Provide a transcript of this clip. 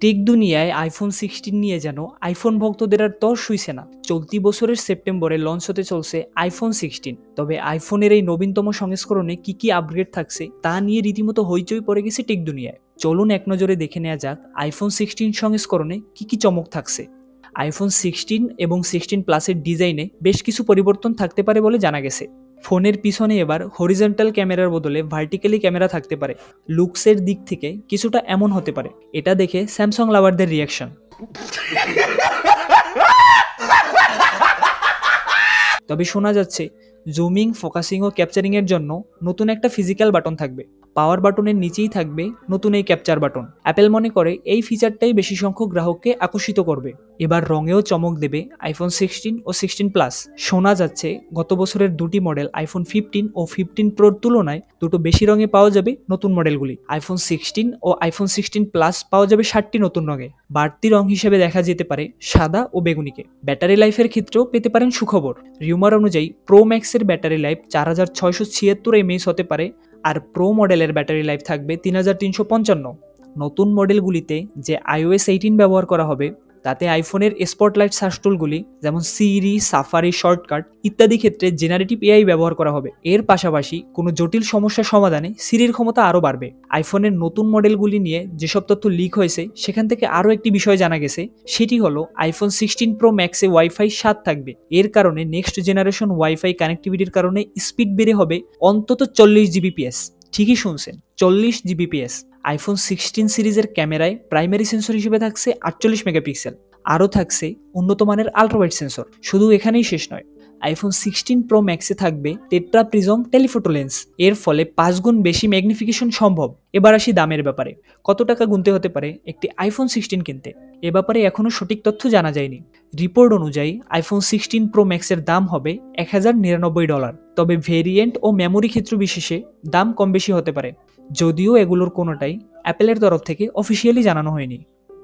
Take দুনিয়ায় iPhone 16 নিয়ে যেন আইফোন ভক্তদের আর তর সইছে না। চলতি বছরের সেপ্টেম্বরে লঞ্চ হতে চলছে আইফোন 16। তবে আইফোনের এই নবীনতম সংস্করণে কি কি আপগ্রেড থাকছে তা নিয়ে রীতিমতো হইচই পড়ে গেছে টেক দুনিয়ায়। চলুন এক নজরে দেখে নেওয়া যাক আইফোন 16 সংস্করণে কি কি চমক থাকছে। আইফোন 16 এবং 16 প্লাসের ডিজাইনে বেশ কিছু পরিবর্তন থাকতে পারে বলে জানা গেছে। ফোনের পিছনে এবার হরিজন্টাল ক্যামেরার বদলে ভার্টিক্যালি ক্যামেরা থাকতে পারে। লুকসের দিক থেকে কিছুটা এমন হতে পারে। এটা দেখে স্যামসাং লাভারদের রিয়াকশন। তবে শোনা যাচ্ছে জুমিং, ফোকাসিং ও ক্যাপচারিং এর জন্য নতুন একটা ফিজিক্যাল বাটন থাকবে। পাওয়ার বাটনের নিচেই থাকবে নতুন এই ক্যাপচার বাটন। অ্যাপেল মনে করে এই ফিচারটাই বেশি সংখ্যক গ্রাহককে আকর্ষিত করবে। এবার রঙেও চমক দেবে আইফোন 16 ও 16 প্লাস। শোনা যাচ্ছে গত বছরের দুটি মডেল আইফোন 15 ও 15 প্রোর তুলনায় দুটো বেশি রঙে পাওয়া যাবে নতুন মডেলগুলি। আইফোন 16 ও আইফোন 16 প্লাস পাওয়া যাবে 60টি নতুন রঙে। বাড়তি রং হিসেবে দেখা যেতে পারে সাদা ও বেগুনিকে। ব্যাটারি লাইফের ক্ষেত্রেও পেতে পারেন সুখবর। রিউমার অনুযায়ী প্রো ম্যাক্সের ব্যাটারি লাইফ 4676 এমএএইচ হতে পারে, আর প্রো মডেলের ব্যাটারি লাইফ থাকবে 3355। নতুন মডেলগুলিতে যে iOS 18 ব্যবহার করা হবে তাতে আইফোনের স্পটলাইট সার্চ টুলগুলি যেমন সিরি, সাফারি, শর্টকাট ইত্যাদি ক্ষেত্রে জেনারেটিভ এআই ব্যবহার করা হবে। এর পাশাপাশি কোনো জটিল সমস্যার সমাধানে সিরির ক্ষমতা আরও বাড়বে। আইফোনের নতুন মডেলগুলি নিয়ে যেসব তথ্য লিক হয়েছে সেখান থেকে আরও একটি বিষয় জানা গেছে, সেটি হলো আইফোন 16 প্রো ম্যাক্সে ওয়াইফাই 7 থাকবে। এর কারণে নেক্সট জেনারেশন ওয়াইফাই কানেক্টিভিটির কারণে স্পিড বেড়ে হবে অন্তত 40 জিবিপিএস। ঠিকই শুনছেন, 40 জিবিপিএস। আইফোন 16 সিরিজের ক্যামেরায় প্রাইমারি সেন্সর হিসেবে থাকছে 48 মেগাপিক্সেল। আরও থাকছে উন্নত মানের আল্ট্রাওয়াইড সেন্সর। শুধু এখানেই শেষ নয়, আইফোন 16 প্রো ম্যাক্সে থাকবে টেট্রা প্রিজম টেলিফোটো লেন্স। এর ফলে 5 গুণ বেশি ম্যাগনিফিকেশন সম্ভব। এবার আসি দামের ব্যাপারে। কত টাকা গুনতে হতে পারে একটি আইফোন 16 কিনতে? এ ব্যাপারে এখনও সঠিক তথ্য জানা যায়নি। রিপোর্ট অনুযায়ী আইফোন 16 প্রো ম্যাক্সের দাম হবে $1099। তবে ভেরিয়েন্ট ও মেমোরি ক্ষেত্র বিশেষে দাম কম বেশি হতে পারে, যদিও এগুলোর কোনোটাই অ্যাপেলের তরফ থেকে অফিসিয়ালি জানানো হয়নি।